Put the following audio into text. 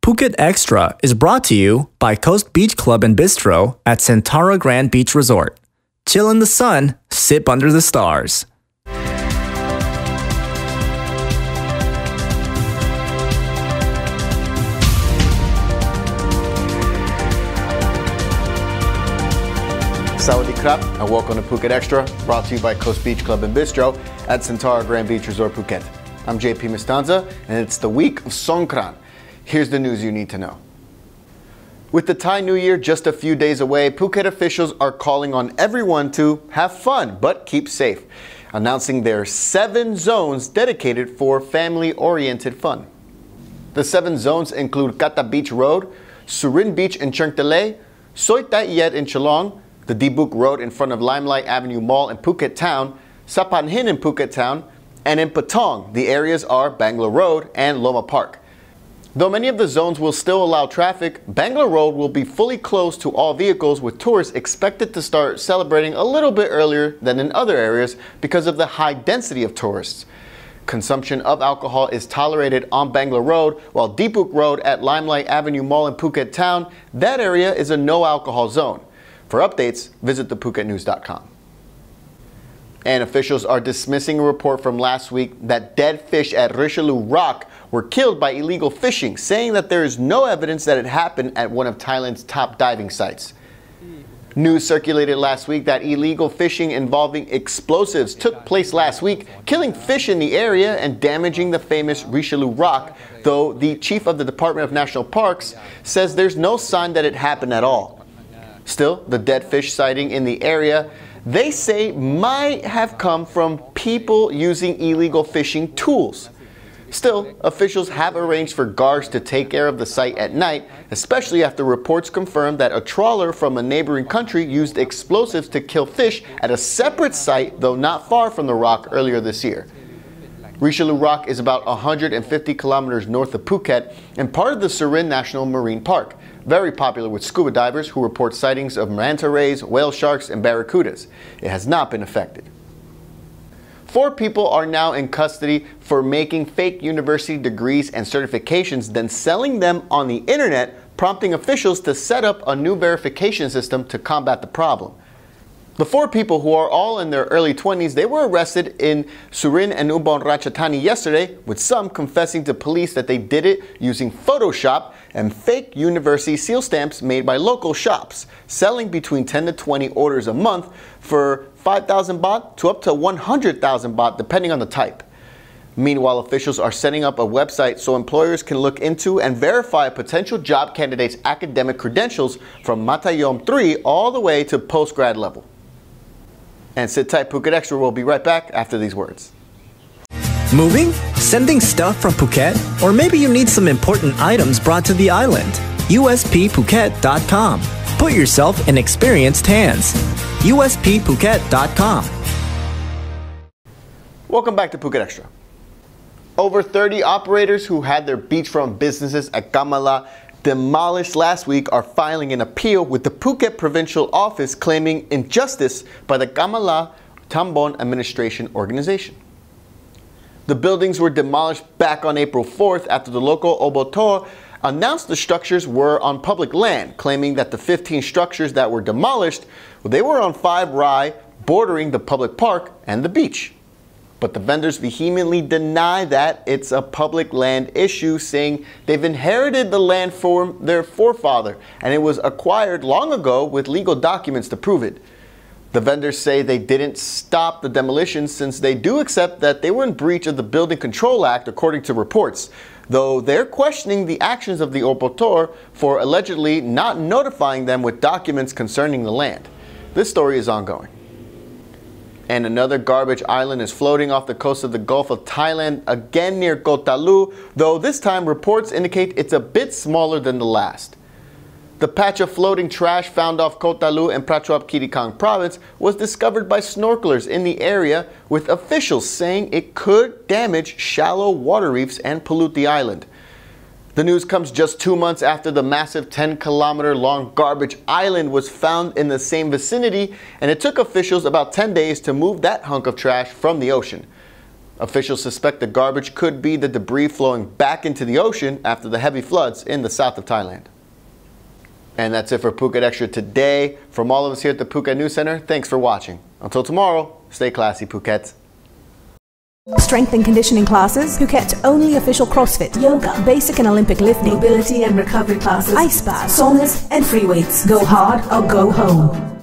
Phuket Extra is brought to you by Coast Beach Club and Bistro at Sentara Grand Beach Resort. Chill in the sun, sip under the stars. Sawadee krap and welcome to Phuket Extra, brought to you by Coast Beach Club and Bistro at Sentara Grand Beach Resort, Phuket. I'm JP Mistanza, and it's the week of Songkran. Here's the news you need to know. With the Thai New Year just a few days away, Phuket officials are calling on everyone to have fun but keep safe, announcing there are 7 zones dedicated for family-oriented fun. The 7 zones include Kata Beach Road, Surin Beach in Chengtele, Soi Tai Yet in Chalong, the Dibuk Road in front of Limelight Avenue Mall in Phuket Town, Sapan Hin in Phuket Town, and in Patong, the areas are Bangla Road and Loma Park. Though many of the zones will still allow traffic, Bangla Road will be fully closed to all vehicles, with tourists expected to start celebrating a little bit earlier than in other areas because of the high density of tourists. Consumption of alcohol is tolerated on Bangla Road, while Dibuk Road at Limelight Avenue Mall in Phuket Town, that area is a no alcohol zone. For updates, visit thephuket.news.com. And officials are dismissing a report from last week that dead fish at Richelieu Rock were killed by illegal fishing, saying that there is no evidence that it happened at one of Thailand's top diving sites. News circulated last week that illegal fishing involving explosives took place last week, killing fish in the area and damaging the famous Richelieu Rock, though the chief of the Department of National Parks says there's no sign that it happened at all. Still, the dead fish sighting in the area, they say, might have come from people using illegal fishing tools. Still, officials have arranged for guards to take care of the site at night, especially after reports confirmed that a trawler from a neighboring country used explosives to kill fish at a separate site, though not far from the rock, earlier this year. Richelieu Rock is about 150 kilometers north of Phuket and part of the Surin National Marine Park, very popular with scuba divers who report sightings of manta rays, whale sharks, and barracudas. It has not been affected. 4 people are now in custody for making fake university degrees and certifications, then selling them on the internet, prompting officials to set up a new verification system to combat the problem. The 4 people, who are all in their early 20s, they were arrested in Surin and Ubon Ratchathani yesterday, with some confessing to police that they did it using Photoshop and fake university seal stamps made by local shops, selling between 10 to 20 orders a month for 5,000 baht to up to 100,000 baht, depending on the type. Meanwhile, officials are setting up a website so employers can look into and verify a potential job candidate's academic credentials from Matayom 3 all the way to postgrad level. And sit tight, Phuket Extra will be right back after these words. Moving? Sending stuff from Phuket? Or maybe you need some important items brought to the island? USPPhuket.com. Put yourself in experienced hands. USPPhuket.com. Welcome back to Phuket Extra. Over 30 operators who had their beachfront businesses at Kamala demolished last week are filing an appeal with the Phuket Provincial Office, claiming injustice by the Kamala Tambon Administration Organization. The buildings were demolished back on April 4th after the local Obotor announced the structures were on public land, claiming that the 15 structures that were demolished, they were on 5 rai bordering the public park and the beach. But the vendors vehemently deny that it's a public land issue, saying they've inherited the land from their forefather and it was acquired long ago with legal documents to prove it. The vendors say they didn't stop the demolition since they do accept that they were in breach of the Building Control Act, according to reports, though they're questioning the actions of the Obotor for allegedly not notifying them with documents concerning the land. This story is ongoing. And another garbage island is floating off the coast of the Gulf of Thailand, again near Koh Talu, though this time reports indicate it's a bit smaller than the last. The patch of floating trash found off Koh Talu in Prachuap Khiri Khan province was discovered by snorkelers in the area, with officials saying it could damage shallow water reefs and pollute the island. The news comes just 2 months after the massive 10-kilometer-long garbage island was found in the same vicinity, and it took officials about 10 days to move that hunk of trash from the ocean. Officials suspect the garbage could be the debris flowing back into the ocean after the heavy floods in the south of Thailand. And that's it for Phuket Extra today. From all of us here at the Phuket News Center, thanks for watching. Until tomorrow, stay classy, Phuket. Strength and conditioning classes, Phuket only official CrossFit, yoga, basic and Olympic lifting, mobility and recovery classes, ice baths, saunas and free weights. Go hard or go home.